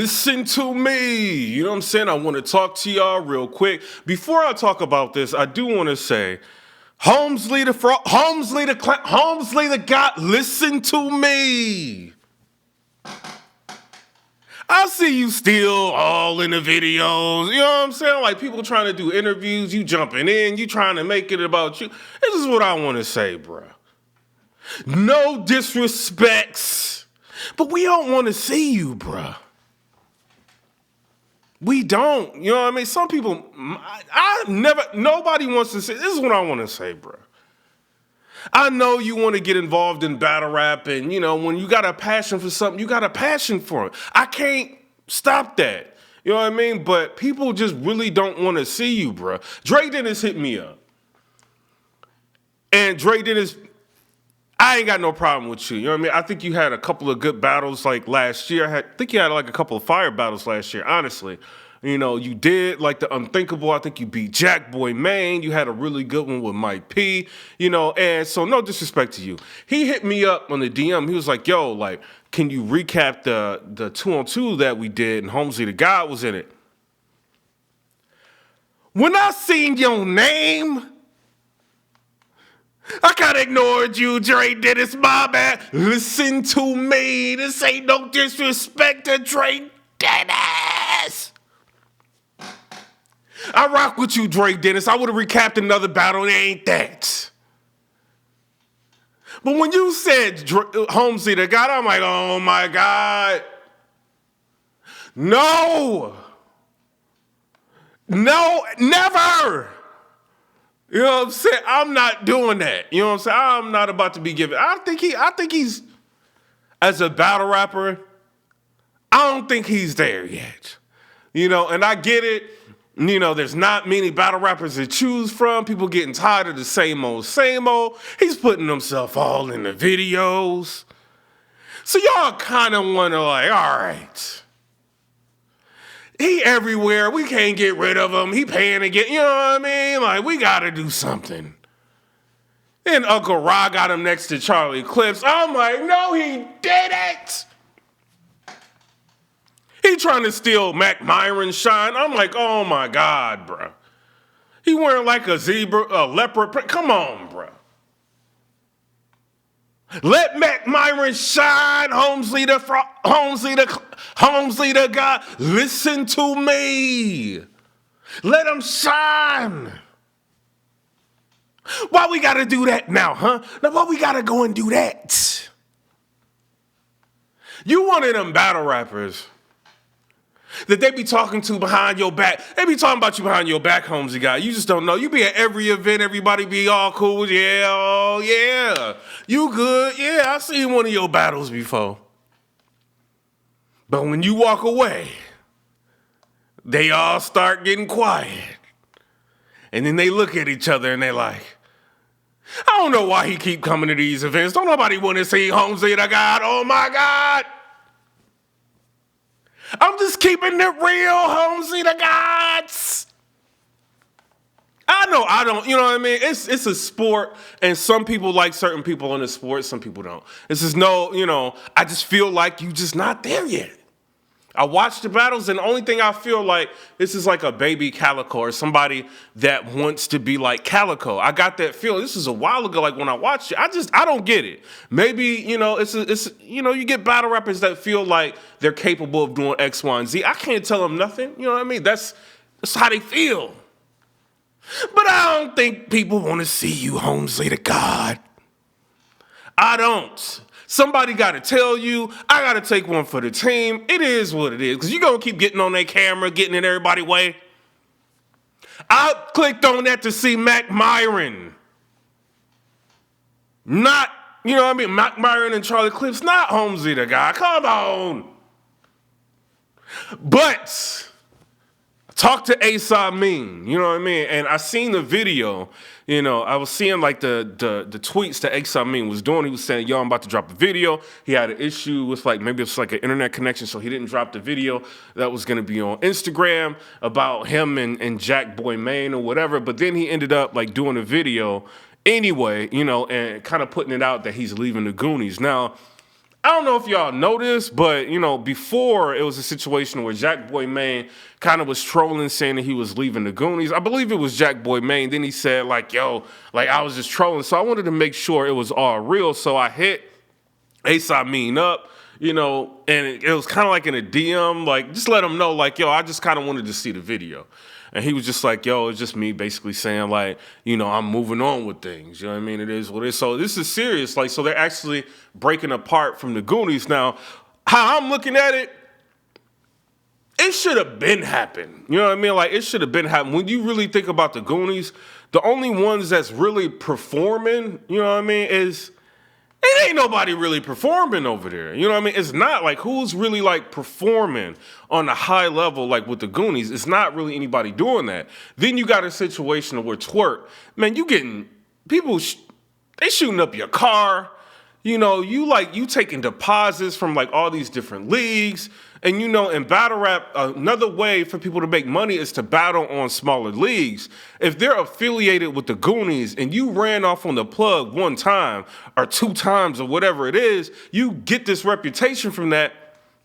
listen to me. You know what I'm saying? I want to talk to y'all real quick. Before I talk about this, I do want to say, Holmesley the God, listen to me. I see you still all in the videos. You know what I'm saying? Like people trying to do interviews, you jumping in, you trying to make it about you. This is what I want to say, bro. No disrespects, but we don't want to see you, bro. We don't. You know what I mean? Some people, nobody wants to say, this is what I want to say, bro. I know you want to get involved in battle rap and, you know, when you got a passion for something, you got a passion for it. I can't stop that. You know what I mean? But people just really don't want to see you, bro. Dre Dennis hit me up. And Dre Dennis, I ain't got no problem with you. You know what I mean? I think you had a couple of good battles like last year. I think you had like a couple of fire battles last year, honestly. You know, you did like the unthinkable. I think you beat Jack Boy Maine. You had a really good one with Mike P, you know, and so no disrespect to you. He hit me up on the DM. He was like, yo, like, can you recap the 2-on-2 that we did and Holmesley the God was in it? When I seen your name, I kind of ignored you, Dre Dennis, my bad. Listen to me. This ain't no disrespect to Dre Dennis. I rock with you, Dre Dennis. I would have recapped another battle. It ain't that. But when you said Holmesley the God, I'm like, oh my God. No. No, never. You know what I'm saying? I'm not doing that. You know what I'm saying? I'm not about to be giving. I think he's, as a battle rapper, I don't think he's there yet. You know, and I get it. You know, there's not many battle rappers to choose from. People getting tired of the same old, same old. He's putting himself all in the videos. So y'all kind of want to like, all right. He everywhere. We can't get rid of him. He paying to get, you know what I mean? Like, we got to do something. And Uncle Ra got him next to Charlie Clips. I'm like, no, he didn't. He trying to steal Mac Myron's shine. I'm like, oh my God, bro. He wearing like a zebra, a leopard print. Come on, bro. Let Mac Myron shine, Holmesley the God. Listen to me. Let him shine. Why we gotta do that now, huh? Now why we gotta go and do that? You one of them battle rappers that they be talking to behind your back. They be talking about you behind your back, Holmesy guy. You just don't know. You be at every event, everybody be all cool. Yeah, oh yeah. You good. Yeah, I seen one of your battles before. But when you walk away, they all start getting quiet. And then they look at each other and they like, I don't know why he keep coming to these events. Don't nobody want to see Holmesy the God. Oh my God. I'm just keeping it real, Holmesy the Gods. I know I don't, you know what I mean? It's a sport, and some people like certain people in the sport, some people don't. This is no, you know, I just feel like you just not there yet. I watch the battles, and the only thing I feel like this is like a baby Calico or somebody that wants to be like Calico. I got that feeling. This is a while ago, like when I watched it. I don't get it. Maybe, you know, it's you know, you get battle rappers that feel like they're capable of doing X, Y, and Z. I can't tell them nothing. You know what I mean? That's how they feel. But I don't think people want to see you, Holmesley the God. I don't. Somebody got to tell you, I got to take one for the team. It is what it is. Because you're going to keep getting on that camera, getting in everybody's way. I clicked on that to see Mac Myron. Not, you know what I mean? Mac Myron and Charlie Clips, not Holmesy the guy. Come on. But talk to A$AP Mean, you know what I mean? And I seen the video, you know, I was seeing like the tweets that A$AP Mean was doing. He was saying, yo, I'm about to drop a video. He had an issue with like, maybe it's like an internet connection, so he didn't drop the video that was gonna be on Instagram about him and Jack Boy Maine or whatever. But then he ended up like doing a video anyway, you know, and kind of putting it out that he's leaving the Goonies. Now, I don't know if y'all know this, but, before it was a situation where Jack Boy Maine kind of was trolling, saying that he was leaving the Goonies. I believe it was Jack Boy Maine. Then he said, like, yo, like, I was just trolling. So I wanted to make sure it was all real. So I hit Ace I Mean up, and it was kind of like in a DM, like, just let him know, like, yo, I just kind of wanted to see the video. And he was just like, yo, it's just me basically saying, like, I'm moving on with things. You know what I mean? It is what it is. So this is serious. Like, so they're actually breaking apart from the Goonies. Now, how I'm looking at it, it should have been happened. You know what I mean? Like, it should have been happened. When you really think about the Goonies, the only ones that's really performing, you know what I mean, it ain't nobody really performing over there. You know what I mean? It's not like who's really like performing on a high level like with the Goonies. It's not really anybody doing that. Then you got a situation where Twerk, man, you getting people, they shooting up your car. You taking deposits from like all these different leagues. And in battle rap, another way for people to make money is to battle on smaller leagues. If they're affiliated with the Goonies and you ran off on the plug one time or two times or whatever it is, you get this reputation from that.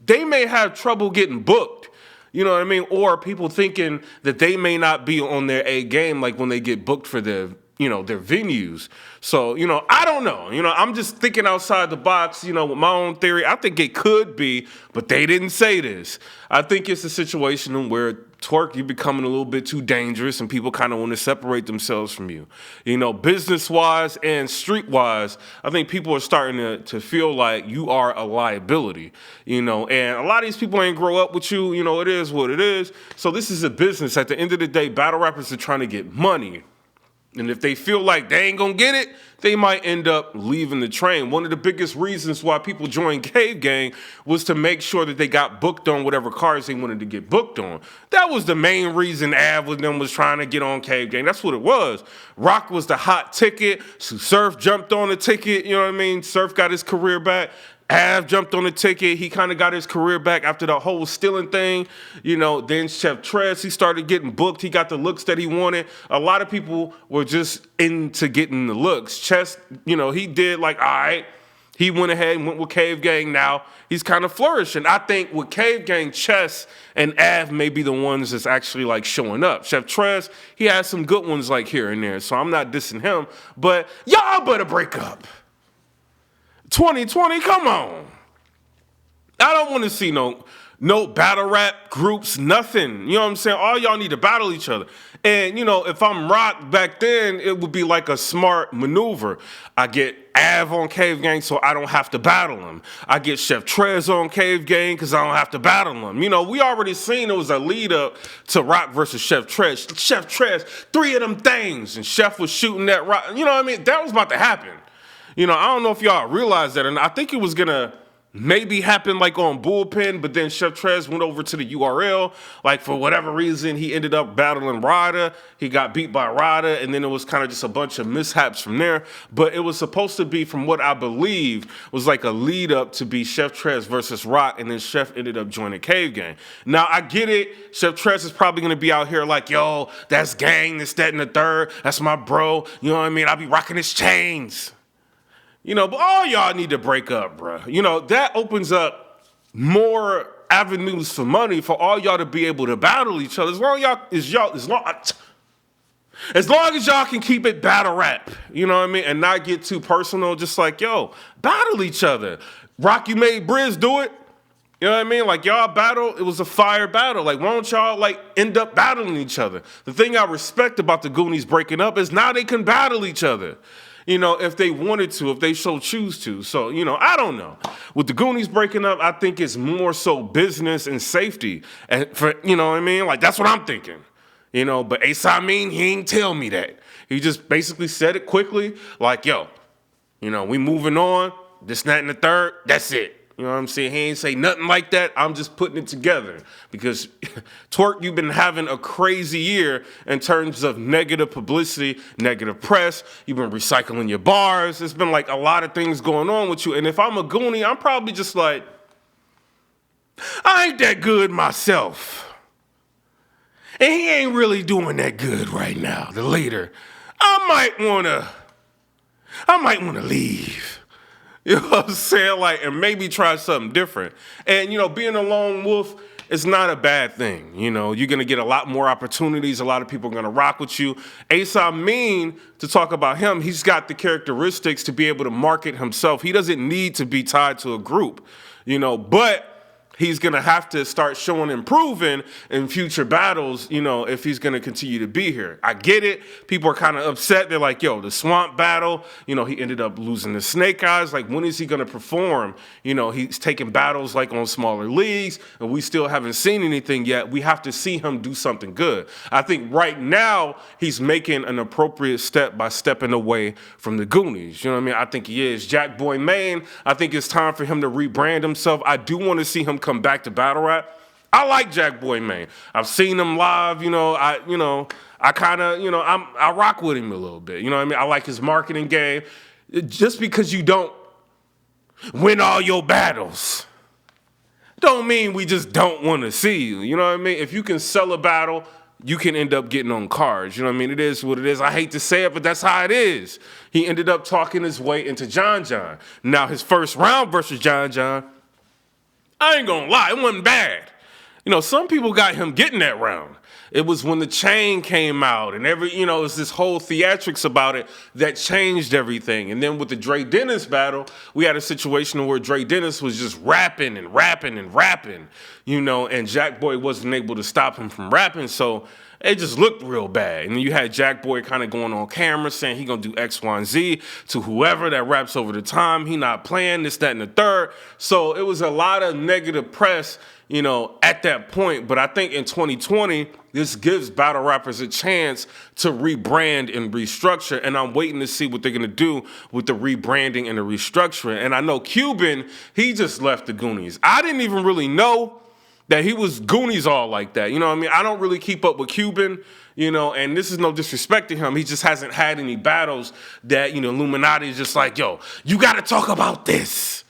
They may have trouble getting booked. You know what I mean? Or people thinking that they may not be on their A game, like when they get booked for their venues. So, I don't know. I'm just thinking outside the box, with my own theory. I think it could be, but they didn't say this. I think it's a situation where Twerk, you're becoming a little bit too dangerous and people kind of want to separate themselves from you. Business-wise and street-wise, I think people are starting to feel like you are a liability, and a lot of these people ain't grow up with you. It is what it is. So this is a business. At the end of the day, battle rappers are trying to get money. And if they feel like they ain't gonna get it, they might end up leaving the train. One of the biggest reasons why people joined Cave Gang was to make sure that they got booked on whatever cars they wanted to get booked on. That was the main reason Av with them was trying to get on Cave Gang. That's what it was. Rock was the hot ticket. So Surf jumped on the ticket. You know what I mean? Surf got his career back. Av jumped on the ticket. He kind of got his career back after the whole stealing thing. Then Chef Trez, he started getting booked. He got the looks that he wanted. A lot of people were just into getting the looks. Chess, he did like, all right. He went ahead and went with Cave Gang. Now he's kind of flourishing. I think with Cave Gang, Chess and Av may be the ones that's actually like showing up. Chef Trez, he has some good ones like here and there. So I'm not dissing him. But y'all better break up. 2020, come on. I don't want to see no battle rap groups, nothing. You know what I'm saying? All y'all need to battle each other. And, if I'm Rock back then, it would be like a smart maneuver. I get Av on Cave Gang so I don't have to battle him. I get Chef Trez on Cave Gang because I don't have to battle him. We already seen it was a lead up to Rock versus Chef Trez. Chef Trez, 3 of them things. And Chef was shooting that Rock. You know what I mean? That was about to happen. I don't know if y'all realize that, and I think it was gonna maybe happen like on Bullpen, but then Chef Trez went over to the URL. Like for whatever reason, he ended up battling Rada. He got beat by Rada, and then it was kind of just a bunch of mishaps from there. But it was supposed to be, from what I believe, was like a lead up to be Chef Trez versus Rock, and then Chef ended up joining Cave Gang. Now I get it. Chef Trez is probably gonna be out here like, yo, that's gang, this, that, and the third. That's my bro. You know what I mean? I'll be rocking his chains. But all y'all need to break up, bro. That opens up more avenues for money for all y'all to be able to battle each other. As long as y'all can keep it battle rap, you know what I mean, and not get too personal. Just like, yo, battle each other. Rock, you made Briz do it. You know what I mean? Like, y'all battle, it was a fire battle. Like, why don't y'all, like, end up battling each other? The thing I respect about the Goonies breaking up is now they can battle each other. If they wanted to, if they so choose to. So, I don't know. With the Goonies breaking up, I think it's more so business and safety. And you know what I mean? Like, that's what I'm thinking. But Ace I Mean, he ain't tell me that. He just basically said it quickly. Like, yo, we moving on. This, that, and the third. That's it. You know what I'm saying? He ain't say nothing like that. I'm just putting it together because Twerk, you've been having a crazy year in terms of negative publicity, negative press. You've been recycling your bars. There's been like a lot of things going on with you. And if I'm a Goonie, I'm probably just like, I ain't that good myself. And he ain't really doing that good right now, the leader. I might want to leave. You know what I'm saying? Like, and maybe try something different. And, being a lone wolf is not a bad thing. You're going to get a lot more opportunities. A lot of people are going to rock with you. Ace Amin, to talk about him, he's got the characteristics to be able to market himself. He doesn't need to be tied to a group, but he's going to have to start showing improving in future battles, if he's going to continue to be here. I get it. People are kind of upset. They're like, yo, the swamp battle, he ended up losing the Snake Eyes. Like, when is he going to perform? He's taking battles like on smaller leagues, and we still haven't seen anything yet. We have to see him do something good. I think right now he's making an appropriate step by stepping away from the Goonies. You know what I mean? I think he is. Jack Boy Maine, I think it's time for him to rebrand himself. I do want to see him come back to battle rap. I like Jack Boy Maine. I've seen him live. I kind of, I rock with him a little bit. You know what I mean? I like his marketing game. Just because you don't win all your battles don't mean we just don't want to see you. You know what I mean? If you can sell a battle, you can end up getting on cards. You know what I mean? It is what it is. I hate to say it, but that's how it is. He ended up talking his way into John John. Now, his first round versus John John, I ain't gonna lie, it wasn't bad. Some people got him getting that round. It was when the chain came out and it was this whole theatrics about it that changed everything. And then with the Dre Dennis battle, we had a situation where Dre Dennis was just rapping and rapping and rapping, and Jack Boy wasn't able to stop him from rapping. So it just looked real bad. And then you had Jack Boy kind of going on camera saying he gonna do X, Y, and Z to whoever that raps over the time. He not playing this, that, and the third. So it was a lot of negative press, at that point. But I think in 2020, this gives battle rappers a chance to rebrand and restructure. And I'm waiting to see what they're gonna do with the rebranding and the restructuring. And I know Cuban, he just left the Goonies. I didn't even really know that he was Goonies all like that. You know what I mean? I don't really keep up with Cuban, and this is no disrespect to him. He just hasn't had any battles that, Illuminati is just like, yo, you got to talk about this.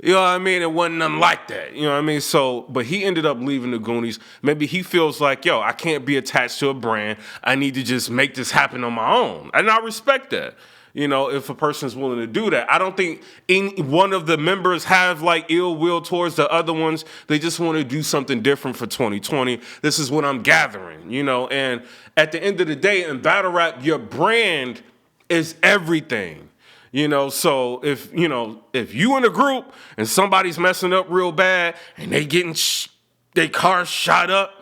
You know what I mean? It wasn't nothing like that. You know what I mean? So, but he ended up leaving the Goonies. Maybe he feels like, yo, I can't be attached to a brand. I need to just make this happen on my own. And I respect that. If a person's willing to do that. I don't think any one of the members have like ill will towards the other ones. They just want to do something different for 2020. This is what I'm gathering, and at the end of the day in battle rap, your brand is everything. So if you in a group and somebody's messing up real bad and they getting their cars shot up,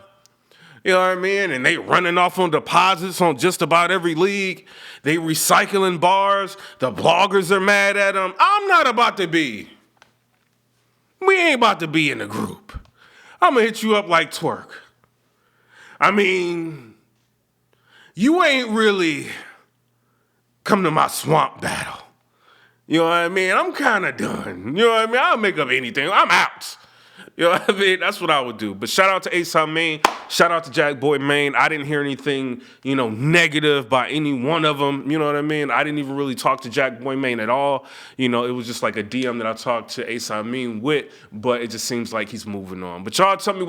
you know what I mean? And they running off on deposits on just about every league. They recycling bars. The bloggers are mad at them. I'm not about to be. We ain't about to be in a group. I'm going to hit you up like Twerk. I mean, you ain't really come to my swamp battle. You know what I mean? I'm kind of done. You know what I mean? I'll make up anything. I'm out. You know what I mean? That's what I would do. But shout out to Ace Amin. Shout out to Jack Boy Maine. I didn't hear anything, negative by any one of them. You know what I mean? I didn't even really talk to Jack Boy Maine at all. It was just like a DM that I talked to Ace Amin with. But it just seems like he's moving on. But y'all tell me